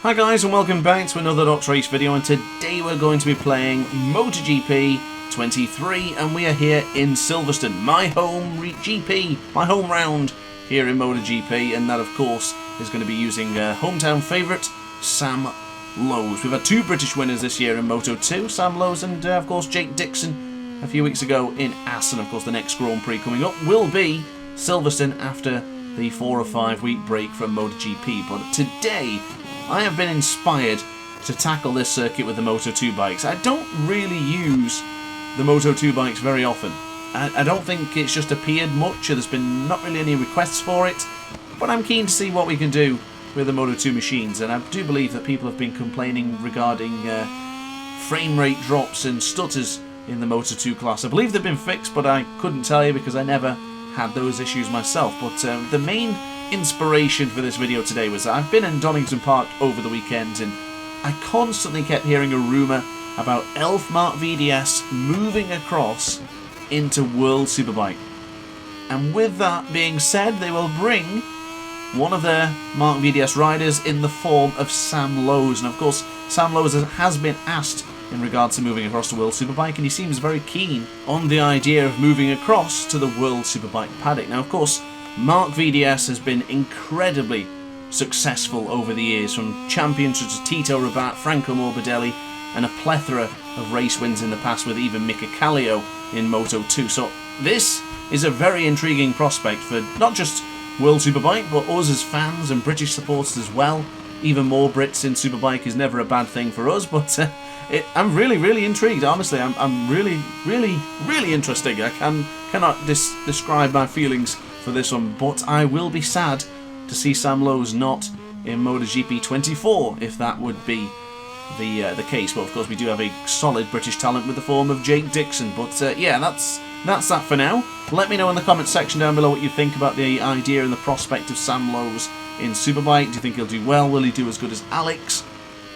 Hi guys, and welcome back to another DrAce video, and today we're going to be playing MotoGP 23, and we are here in Silverstone, my home GP, my home round here in MotoGP, and that of course is going to be using hometown favourite Sam Lowes. We've had two British winners this year in Moto2, Sam Lowes and of course Jake Dixon a few weeks ago in Assen. Of course the next Grand Prix coming up will be Silverstone after the 4 or 5 week break from MotoGP, but today I have been inspired to tackle this circuit with the Moto2 bikes. I don't really use the Moto2 bikes very often. I don't think it's just appeared much, there's been not really any requests for it, but I'm keen to see what we can do with the Moto2 machines, and I do believe that people have been complaining regarding frame rate drops and stutters in the Moto2 class. I believe they've been fixed, but I couldn't tell you because I never had those issues myself. But the main inspiration for this video today was that I've been in Donington Park over the weekend, and I constantly kept hearing a rumour about Elf Mark VDS moving across into World Superbike. And with that being said, they will bring one of their Mark VDS riders in the form of Sam Lowes. And of course, Sam Lowes has been asked in regards to moving across to World Superbike, and he seems very keen on the idea of moving across to the World Superbike paddock. Now, of course, Mark VDS has been incredibly successful over the years, from champions such as Tito Rabat, Franco Morbidelli, and a plethora of race wins in the past with even Mika Kallio in Moto2. So this is a very intriguing prospect for not just World Superbike, but us as fans and British supporters as well. Even more Brits in Superbike is never a bad thing for us, but I'm really intrigued. Honestly, I'm really interested. I cannot describe my feelings for this one, but I will be sad to see Sam Lowes not in MotoGP 24 if that would be the case. But of course we do have a solid British talent with the form of Jake Dixon. But yeah, that's that for now. Let me know in the comments section down below what you think about the idea and the prospect of Sam Lowes in Superbike. Do you think he'll do well? Will he do as good as Alex?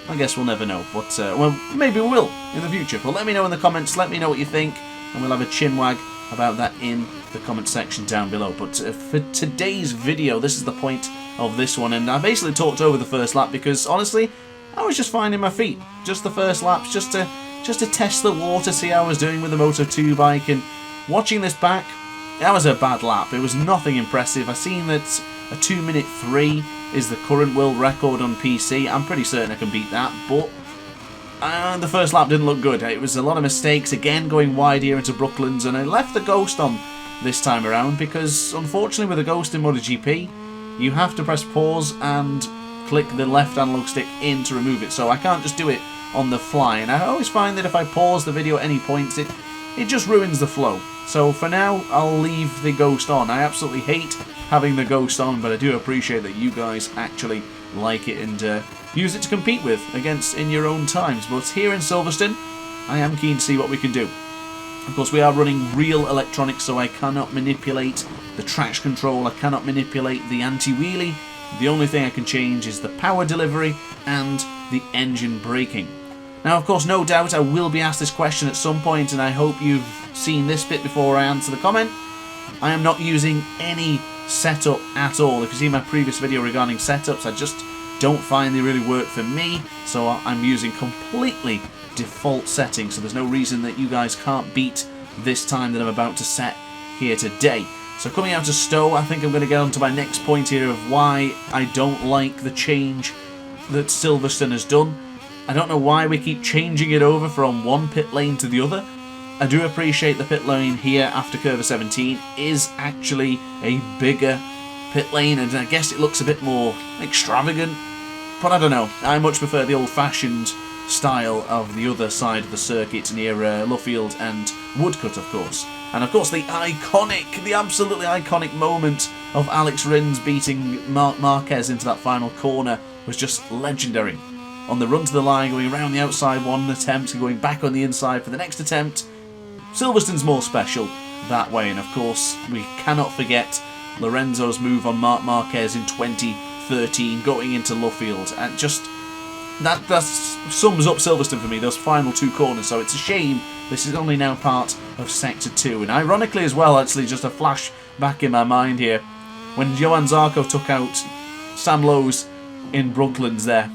I guess we'll never know, but well, maybe we will in the future. But let me know in the comments, let me know what you think, and we'll have a chinwag about that in the comment section down below. But for today's video, this is the point of this one, and I basically talked over the first lap because honestly I was just finding my feet, just the first laps, just to test the water, see how I was doing with the Moto2 bike. And watching this back, that was a bad lap. It was nothing impressive. I seen that a 2:03 is the current world record on PC. I'm pretty certain I can beat that, but the first lap didn't look good. It was a lot of mistakes, again going wide here into Brooklands, and I left the Ghost on this time around because unfortunately with the Ghost in MotoGP you have to press pause and click the left analog stick in to remove it, so I can't just do it on the fly. And I always find that if I pause the video at any points, it just ruins the flow. So for now I'll leave the Ghost on. I absolutely hate having the Ghost on, but I do appreciate that you guys actually like it and use it to compete with against in your own times. But here in Silverstone I am keen to see what we can do. Of course we are running real electronics, so I cannot manipulate the traction control, I cannot manipulate the anti-wheelie. The only thing I can change is the power delivery and the engine braking. Now of course no doubt I will be asked this question at some point, and I hope you've seen this bit before I answer the comment. I am not using any setup at all. If you see my previous video regarding setups, I just don't find they really work for me, so I'm using completely default settings, so there's no reason that you guys can't beat this time that I'm about to set here today. So coming out of Stowe, I think I'm going to get on to my next point here of why I don't like the change that Silverstone has done. I don't know why we keep changing it over from one pit lane to the other. I do appreciate the pit lane here after Curve 17 is actually a bigger pit lane, and I guess it looks a bit more extravagant, but I don't know. I much prefer the old-fashioned style of the other side of the circuit near Luffield and Woodcut, of course. And of course the absolutely iconic moment of Alex Rins beating Marc Marquez into that final corner was just legendary. On the run to the line, going around the outside one attempt and going back on the inside for the next attempt. Silverstone's more special that way, and of course we cannot forget Lorenzo's move on Marc Marquez in 2013 going into Luffield, and just that sums up Silverstone for me, those final two corners. So it's a shame this is only now part of Sector 2, and ironically as well, actually just a flash back in my mind here, when Johann Zarco took out Sam Lowes in Brooklands there.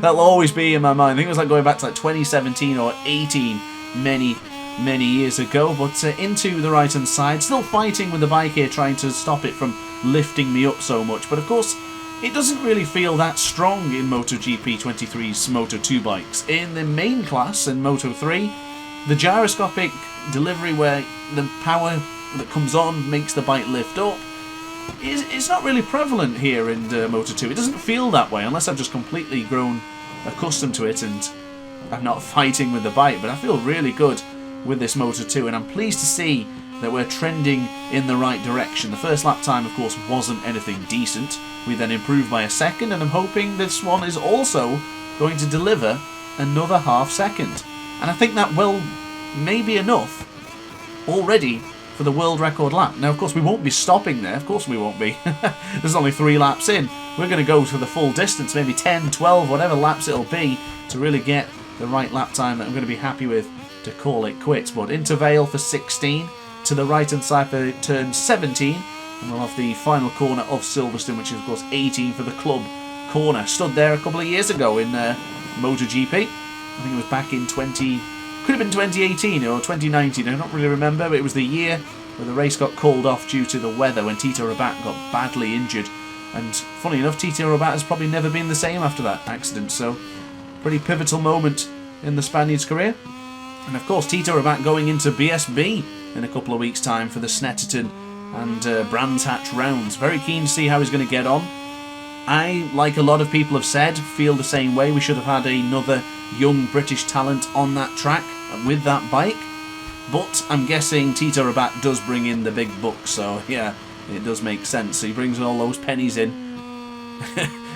That'll always be in my mind. I think it was like going back to like 2017 or 18, many years ago. But into the right hand side, still fighting with the bike here, trying to stop it from lifting me up so much. But of course, it doesn't really feel that strong in MotoGP 23's Moto2 bikes. In the main class, in Moto3, the gyroscopic delivery where the power that comes on makes the bike lift up, it's not really prevalent here in Moto2. It doesn't feel that way unless I've just completely grown accustomed to it and I'm not fighting with the bike. But I feel really good with this Moto2, and I'm pleased to see that we're trending in the right direction. The first lap time, of course, wasn't anything decent. We then improved by a second, and I'm hoping this one is also going to deliver another half second. And I think that will maybe enough already for the world record lap. Now, of course, we won't be stopping there. Of course we won't be. There's only 3 laps in. We're going to go to the full distance, maybe 10, 12, whatever laps it'll be, to really get the right lap time that I'm going to be happy with to call it quits. But into Vale for 16, to the right-hand side for turn 17, and we'll have the final corner of Silverstone, which is, of course, 18 for the club corner. Stood there a couple of years ago in MotoGP. I think it was back in could have been 2018 or 2019, I don't really remember, but it was the year where the race got called off due to the weather when Tito Rabat got badly injured. And funny enough, Tito Rabat has probably never been the same after that accident, so pretty pivotal moment in the Spaniard's career. And of course, Tito Rabat going into BSB in a couple of weeks' time for the Snetterton and Brands Hatch rounds. Very keen to see how he's going to get on. I, like a lot of people have said, feel the same way. We should have had another young British talent on that track with that bike. But I'm guessing Tito Rabat does bring in the big bucks, so yeah, it does make sense. He brings all those pennies in.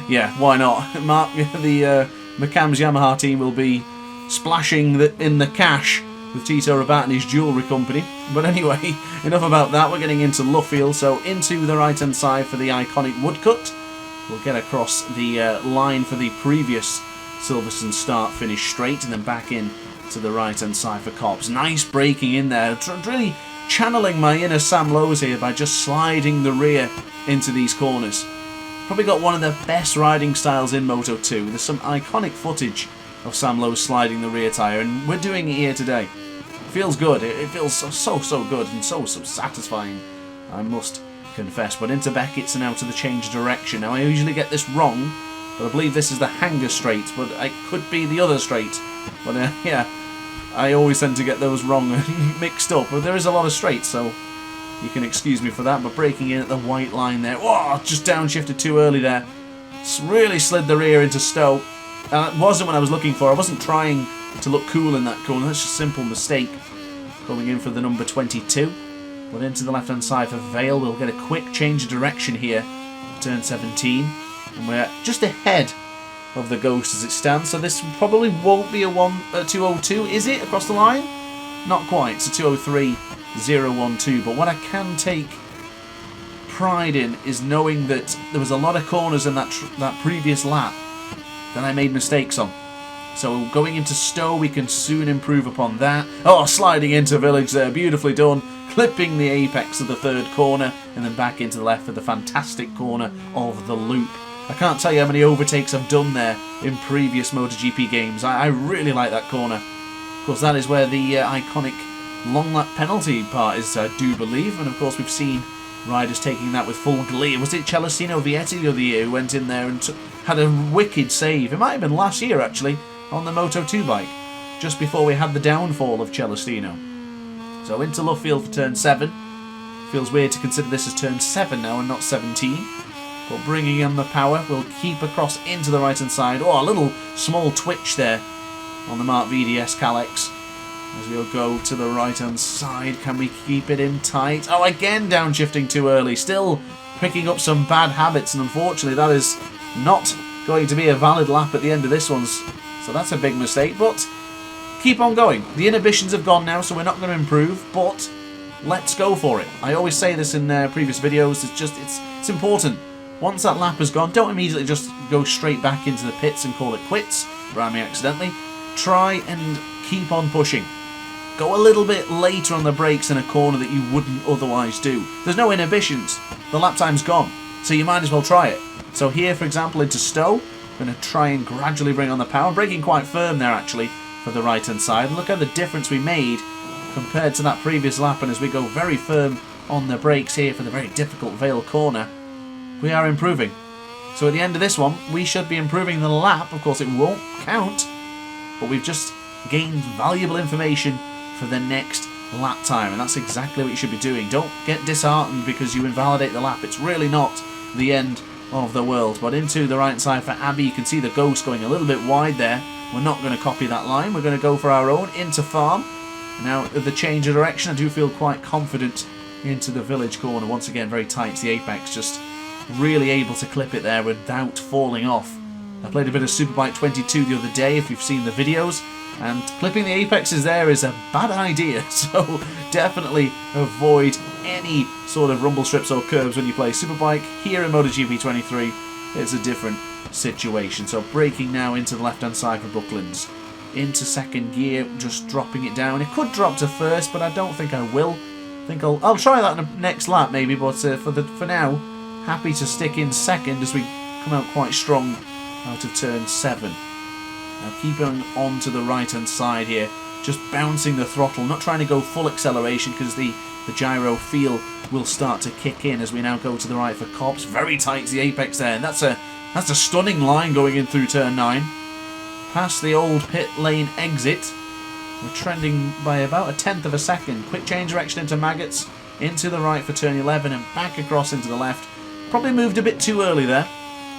Yeah, why not? Mark, the McCam's Yamaha team will be splashing in the cash with Tito Rabat and his jewellery company. But anyway, enough about that. We're getting into Luffield, so into the right-hand side for the iconic woodcut. We'll get across the line for the previous Silverstone start-finish straight, and then back in to the right-hand side for Cobbs. Nice braking in there. Really channeling my inner Sam Lowes here by just sliding the rear into these corners. Probably got one of the best riding styles in Moto2. There's some iconic footage of Sam Lowes sliding the rear tyre, and we're doing it here today. It feels good. It feels so good and so satisfying, I must confess. But into Beckett's and out to the change of direction. Now, I usually get this wrong, but I believe this is the Hanger straight, but it could be the other straight. But yeah, I always tend to get those wrong and mixed up. But there is a lot of straights, so you can excuse me for that. But breaking in at the white line there. Whoa, just downshifted too early there. Really slid the rear into Stowe. And it wasn't what I was looking for. I wasn't trying to look cool in that corner. That's just a simple mistake. Going in for the number 22. But into the left-hand side for Vale. We'll get a quick change of direction here. Turn 17. And we're just ahead of the Ghost as it stands. So this probably won't be a 202, is it? Across the line? Not quite. It's a 203.012. But what I can take pride in is knowing that there was a lot of corners in that previous lap that I made mistakes on. So going into Stowe, we can soon improve upon that. Oh, sliding into Village there, beautifully done. Clipping the apex of the third corner, and then back into the left for the fantastic corner of the loop. I can't tell you how many overtakes I've done there in previous MotoGP games. I really like that corner. Of course, that is where the iconic long lap penalty part is, I do believe. And of course, we've seen riders taking that with full glee. Was it Celestino Vietti the other year who went in there and had a wicked save? It might have been last year, actually, on the Moto2 bike, just before we had the downfall of Celestino. So into Luffield for turn 7. Feels weird to consider this as turn 7 now and not 17. But bringing in the power, we'll keep across into the right-hand side. Oh, a little small twitch there on the Mark VDS Calex. As we'll go to the right-hand side, can we keep it in tight? Oh, again downshifting too early. Still picking up some bad habits, and unfortunately that is not going to be a valid lap at the end of this one. So that's a big mistake, but keep on going. The inhibitions have gone now, so we're not going to improve, but let's go for it. I always say this in previous videos. It's important. Once that lap has gone, don't immediately just go straight back into the pits and call it quits, around me accidentally. Try and keep on pushing. Go a little bit later on the brakes in a corner that you wouldn't otherwise do. There's no inhibitions. The lap time's gone, so you might as well try it. So here, for example, into Stowe, Going to try and gradually bring on the power. Braking quite firm there, actually, for the right-hand side. Look at the difference we made compared to that previous lap. And as we go very firm on the brakes here for the very difficult Vale corner, we are improving. So at the end of this one, we should be improving the lap. Of course, it won't count, but we've just gained valuable information for the next lap time, and that's exactly what you should be doing. Don't get disheartened because you invalidate the lap. It's really not the end of the world. But into the right side for Abby, you can see the Ghost going a little bit wide there. We're not going to copy that line. We're going to go for our own into Farm. Now, with the change of direction, I do feel quite confident into the village corner. Once again, very tight to the apex, just really able to clip it there without falling off. I played a bit of Superbike 22 the other day, if you've seen the videos, and clipping the apexes there is a bad idea, so definitely avoid any sort of rumble strips or curves when you play Superbike. Here in MotoGP 23, it's a different situation. So braking now into the left-hand side for Brooklands. Into second gear, just dropping it down. It could drop to first, but I don't think I will. I think I'll try that in the next lap maybe, but for now, happy to stick in second as we come out quite strong out of turn 7. Now keeping on to the right hand side here, just bouncing the throttle, not trying to go full acceleration because the gyro feel will start to kick in as we now go to the right for Copse. Very tight to the apex there, and that's a stunning line going in through turn 9. Past the old pit lane exit, we're trending by about 1/10 of a second. Quick change direction into Maggots, into the right for turn 11 and back across into the left. Probably moved a bit too early there.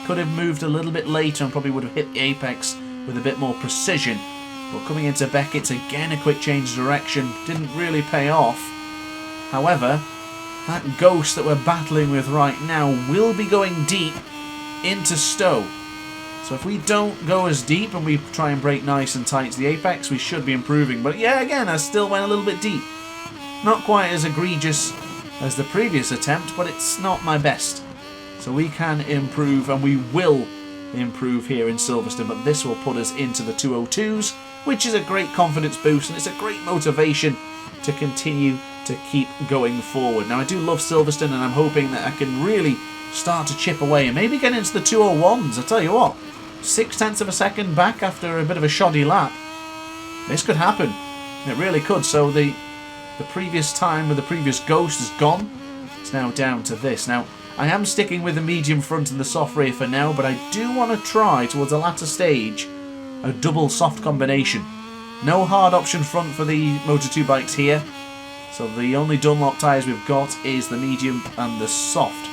Could have moved a little bit later and probably would have hit the apex with a bit more precision. But coming into Beckett's, again a quick change of direction, didn't really pay off. However, that Ghost that we're battling with right now will be going deep into Stowe. So if we don't go as deep and we try and brake nice and tight to the apex, we should be improving. But yeah, again, I still went a little bit deep. Not quite as egregious as the previous attempt, but it's not my best. So we can improve, and we will improve here in Silverstone, but this will put us into the 202s, which is a great confidence boost, and it's a great motivation to continue to keep going forward. Now, I do love Silverstone, and I'm hoping that I can really start to chip away and maybe get into the 201s. I tell you what, 0.6 of a second back after a bit of a shoddy lap. This could happen. It really could. So the previous time with the previous Ghost is gone. It's now down to this. Now, I am sticking with the medium front and the soft rear for now, but I do want to try towards the latter stage a double soft combination. No hard option front for the Moto2 bikes here. So the only Dunlop tyres we've got is the medium and the soft.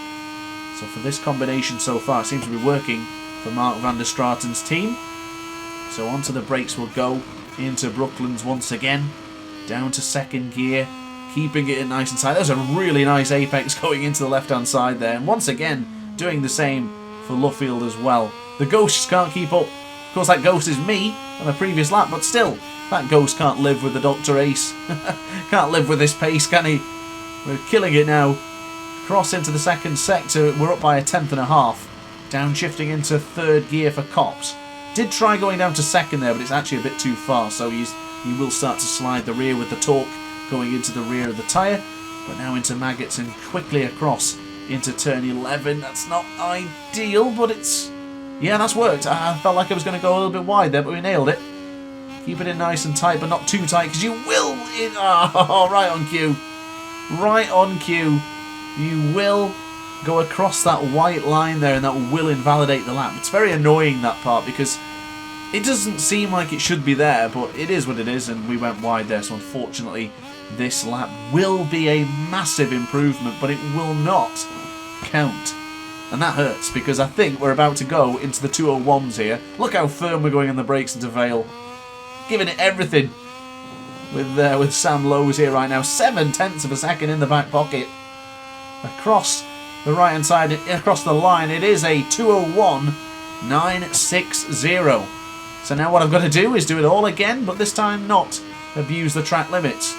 So for this combination so far, it seems to be working for Mark van der Straten's team. So onto the brakes we'll go, into Brooklands once again, down to second gear, keeping it in nice and tight. There's a really nice apex going into the left-hand side there, and once again, doing the same for Luffield as well. The Ghost just can't keep up. Of course, that Ghost is me on the previous lap, but still, that Ghost can't live with the DrAce. Can't live with this pace, can he? We're killing it now. Cross into the second sector, we're up by 1/10.5. Downshifting into third gear for Copse. Did try going down to second there, but it's actually a bit too far, so he will start to slide the rear with the torque going into the rear of the tyre. But now into Maggots and quickly across into turn 11. That's not ideal, but it's... yeah, that's worked. I felt like I was going to go a little bit wide there, but we nailed it. Keep it in nice and tight, but not too tight, because you will... oh, right on cue. Right on cue. You will go across that white line there, and that will invalidate the lap. It's very annoying, that part, because it doesn't seem like it should be there, but it is what it is, and we went wide there. So unfortunately, this lap will be a massive improvement, but it will not count. And that hurts, because I think we're about to go into the 201s here. Look how firm we're going on the brakes into Vale. Giving it everything with Sam Lowe's here right now. 0.7 of a second in the back pocket. Across the right hand side, across the line, it is a 201.960. So now what I've got to do is do it all again, but this time not abuse the track limits.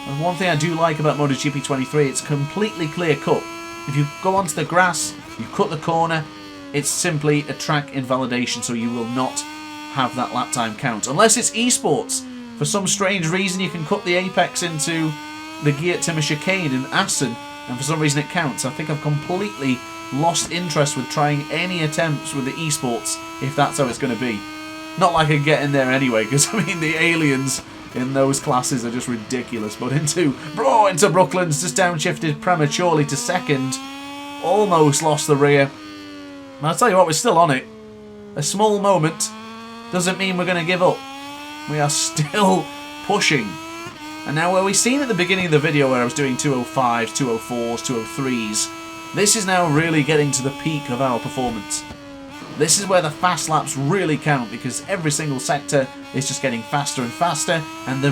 And one thing I do like about MotoGP 23, it's completely clear cut. If you go onto the grass, you cut the corner, it's simply a track invalidation, so you will not have that lap time count. Unless it's esports. For some strange reason, you can cut the apex into the Geert Timmer chicane in Assen, and for some reason it counts. I think I've completely lost interest with trying any attempts with the esports if that's how it's going to be. Not like I can get in there anyway, because I mean the aliens in those classes are just ridiculous. But into Brooklands, just downshifted prematurely to second. Almost lost the rear. And I'll tell you what, we're still on it. A small moment doesn't mean we're going to give up. We are still pushing. And now where we seen at the beginning of the video where I was doing 205s, 204s, 203s, this is now really getting to the peak of our performance. This is where the fast laps really count, because every single sector is just getting faster and faster, and the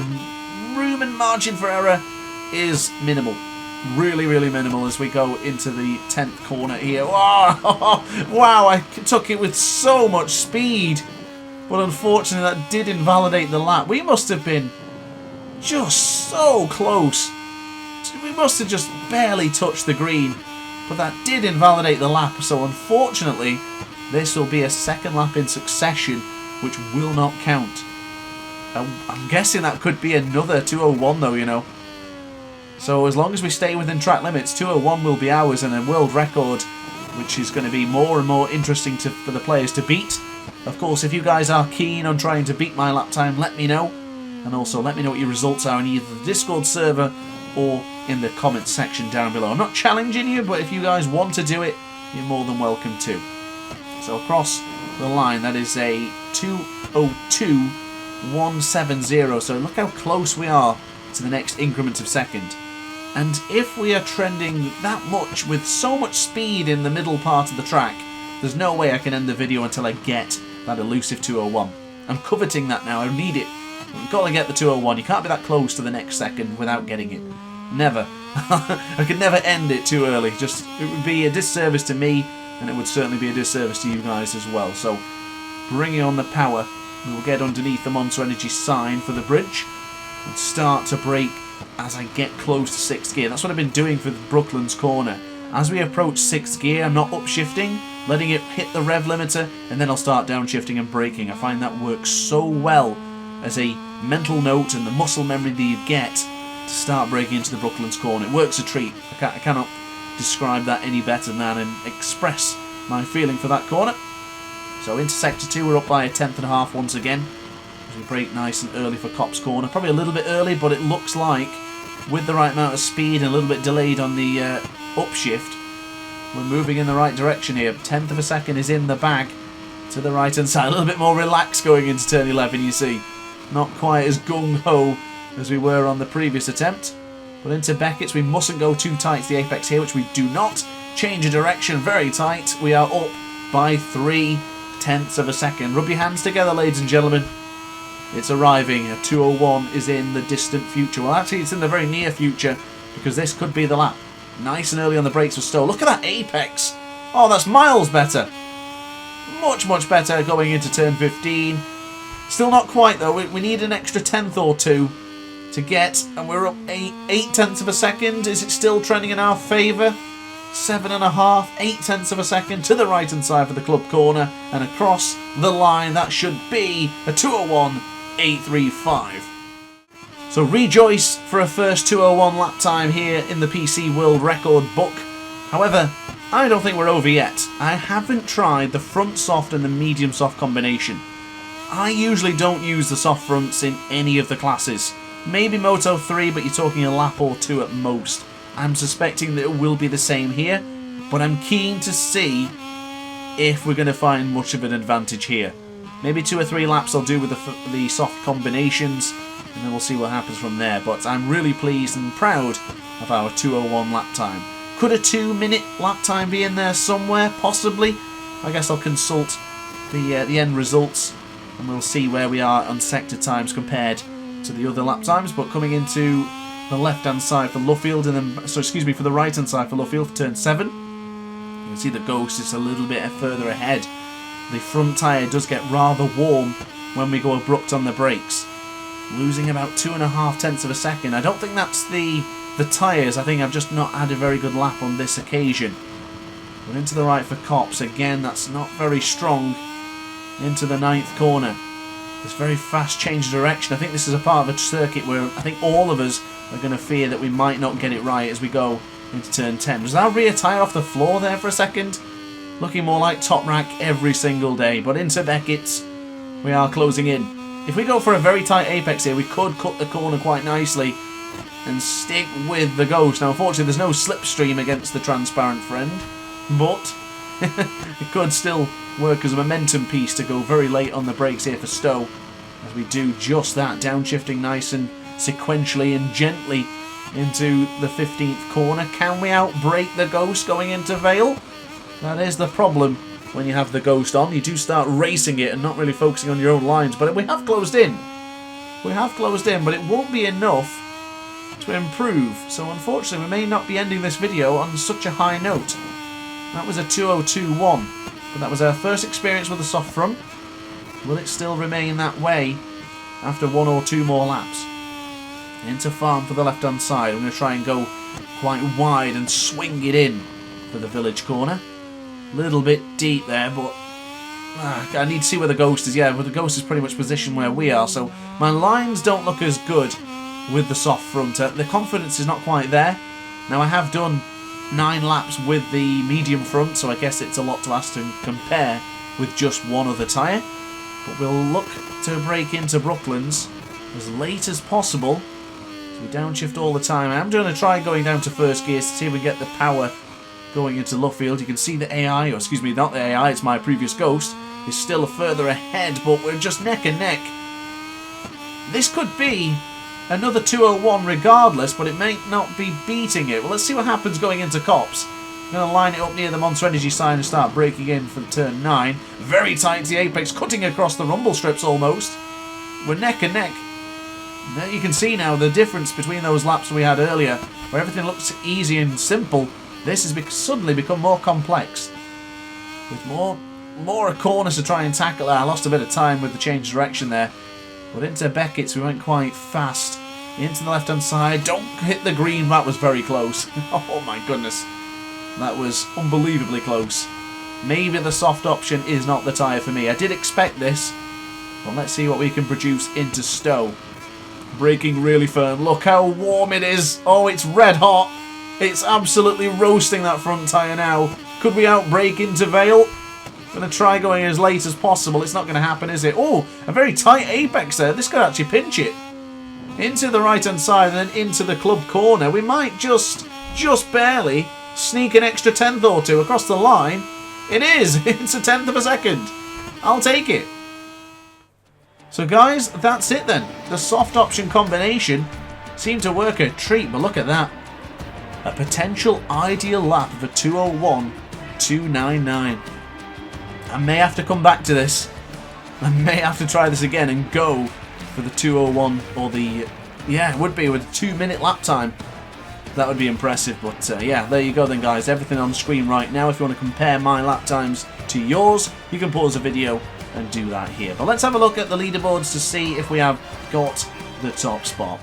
room and margin for error is minimal. Really, really minimal as we go into the 10th corner here. Wow, wow, I took it with so much speed, but unfortunately that did invalidate the lap. We must have been just so close. We must have just barely touched the green, but that did invalidate the lap, so unfortunately this will be a second lap in succession, which will not count. I'm guessing that could be another 201 though, you know. So as long as we stay within track limits, 201 will be ours, and a world record, which is going to be more and more interesting for the players to beat. Of course, if you guys are keen on trying to beat my lap time, let me know. And also let me know what your results are in either the Discord server or in the comments section down below. I'm not challenging you, but if you guys want to do it, you're more than welcome to. So across the line, that is a 2:02.170. So look how close we are to the next increment of second. And if we are trending that much with so much speed in the middle part of the track, there's no way I can end the video until I get that elusive 201. I'm coveting that now. I need it. We've got to get the 201. You can't be that close to the next second without getting it. Never. I could never end it too early. Just, it would be a disservice to me, and it would certainly be a disservice to you guys as well. So, bringing on the power, we will get underneath the Monster Energy sign for the bridge and start to brake as I get close to 6th gear. That's what I've been doing for the Brooklands corner. As we approach 6th gear, I'm not upshifting, letting it hit the rev limiter, and then I'll start downshifting and braking. I find that works so well as a mental note and the muscle memory that you get to start braking into the Brooklands corner. It works a treat. I cannot describe that any better than that and express my feeling for that corner. So into sector 2, we're up by a 10.5 once again, as we brake nice and early for Copse corner. Probably a little bit early, but it looks like with the right amount of speed and a little bit delayed on the upshift, we're moving in the right direction here. 1/10 of a second is in the bag to the right hand side. A little bit more relaxed going into turn 11, you see. Not quite as gung-ho as we were on the previous attempt. But into Beckett's, we mustn't go too tight to the apex here, which we do not. Change of direction, very tight. We are up by 0.3 of a second. Rub your hands together, ladies and gentlemen. It's arriving. A 201 is in the distant future. Well, actually, it's in the very near future, because this could be the lap. Nice and early on the brakes for Stowe. Look at that apex. Oh, that's miles better. Much, much better going into turn 15. Still not quite, though. We need an extra 10th or 2 to get, and we're up 8/10 of a second. Is it still trending in our favour? 7.5, 8/10 of a second to the right hand side for the club corner, and across the line that should be a 2:01.835. So rejoice for a first 2:01 lap time here in the PC World Record book. However, I don't think we're over yet. I haven't tried the front soft and the medium soft combination. I usually don't use the soft fronts in any of the classes. Maybe Moto 3, but you're talking a lap or 2 at most. I'm suspecting that it will be the same here, but I'm keen to see if we're going to find much of an advantage here. Maybe 2 or 3 laps I'll do with the soft combinations, and then we'll see what happens from there. But I'm really pleased and proud of our 2:01 lap time. Could a 2-minute lap time be in there somewhere? Possibly. I guess I'll consult the end results, and we'll see where we are on sector times compared to the other lap times. But coming into the left-hand side for Luffield, and then, so excuse me, for the right-hand side for Luffield for turn 7. You can see the Ghost is a little bit further ahead. The front tyre does get rather warm when we go abrupt on the brakes, losing about 2.5 of a second. I don't think that's the tyres. I think I've just not had a very good lap on this occasion. But into the right for Copse again. That's not very strong. Into the 9th corner. This very fast change of direction. I think this is a part of a circuit where I think all of us are going to fear that we might not get it right as we go into turn 10. Was our rear tyre off the floor there for a second? looking more like top rack every single day. But into Beckett's, we are closing in. If we go for a very tight apex here, we could cut the corner quite nicely and stick with the Ghost. Now, unfortunately, there's no slipstream against the transparent friend, but it could still work as a momentum piece to go very late on the brakes here for Stowe, as we do just that, downshifting nice and sequentially and gently into the 15th corner. Can we outbrake the Ghost going into Vale? That is the problem when you have the Ghost on. You do start racing it and not really focusing on your own lines, but we have closed in. We have closed in, but it won't be enough to improve. So unfortunately, we may not be ending this video on such a high note. That was a 2021, but that was our first experience with a soft front. Will it still remain that way after one or two more laps? Into farm for the left-hand side. I'm going to try and go quite wide and swing it in for the village corner. A little bit deep there, but I need to see where the Ghost is. Yeah, but the Ghost is pretty much positioned where we are, so my lines don't look as good with the soft front. The confidence is not quite there. Now, I have done 9 laps with the medium front, so I guess it's a lot to ask to compare with just one other tyre. But we'll look to break into Brooklands as late as possible. So we downshift all the time. I'm going to try going down to first gear to see if we get the power going into Luffield. You can see the AI, or excuse me, not the AI, it's my previous Ghost, is still further ahead, but we're just neck and neck. This could be another 201 regardless, but it may not be beating it. Well, let's see what happens going into Cops. I'm going to line it up near the Monster Energy sign and start breaking in for turn 9. Very tight to the apex, cutting across the rumble strips almost. We're neck and neck. There you can see now the difference between those laps we had earlier, where everything looks easy and simple. This has suddenly become more complex, with more corners to try and tackle. I lost a bit of time with the change of direction there. But into Beckett's, we went quite fast. Into the left-hand side. Don't hit the green. That was very close. Oh my goodness. That was unbelievably close. Maybe the soft option is not the tyre for me. I did expect this. Well, let's see what we can produce into Stowe. Braking really firm. Look how warm it is. Oh, it's red hot. It's absolutely roasting that front tyre now. Could we outbrake into Vale? Going to try going as late as possible. It's not going to happen, is it? Oh, a very tight apex there. This could actually pinch it. Into the right-hand side and then into the club corner. We might just barely sneak an extra tenth or two across the line. It is. It's a tenth of a second. I'll take it. So, guys, that's it then. The soft option combination seemed to work a treat, but look at that. A potential ideal lap of a 201.299. I may have to come back to this. I may have to try this again and go for the 201 or the... Yeah, it would be with a 2-minute lap time. That would be impressive, but yeah, there you go then, guys. Everything on screen right now. If you want to compare my lap times to yours, you can pause the video and do that here. But let's have a look at the leaderboards to see if we have got the top spot.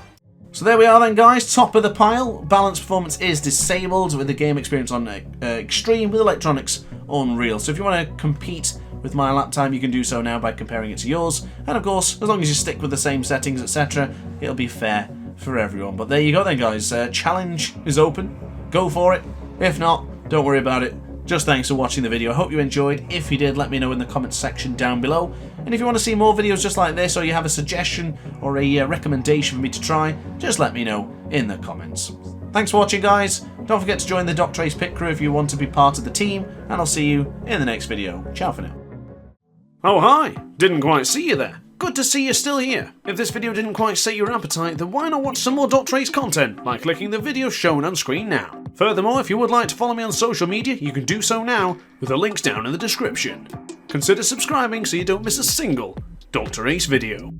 So there we are then, guys, top of the pile. Balance performance is disabled with the game experience on extreme, with electronics unreal. So if you want to compete with my lap time, you can do so now by comparing it to yours. And of course, as long as you stick with the same settings, etc., it'll be fair for everyone. But there you go then, guys. Challenge is open. Go for it. If not, don't worry about it. Just thanks for watching the video. I hope you enjoyed. If you did, let me know in the comments section down below. And if you want to see more videos just like this, or you have a suggestion or a recommendation for me to try, just let me know in the comments. Thanks for watching, guys. Don't forget to join the DrAce pit crew if you want to be part of the team, and I'll see you in the next video. Ciao for now. Oh hi! Didn't quite see you there. Good to see you're still here. If this video didn't quite set your appetite, then why not watch some more DrAce content by clicking the video shown on screen now. Furthermore, if you would like to follow me on social media, you can do so now with the links down in the description. Consider subscribing so you don't miss a single DrAce video.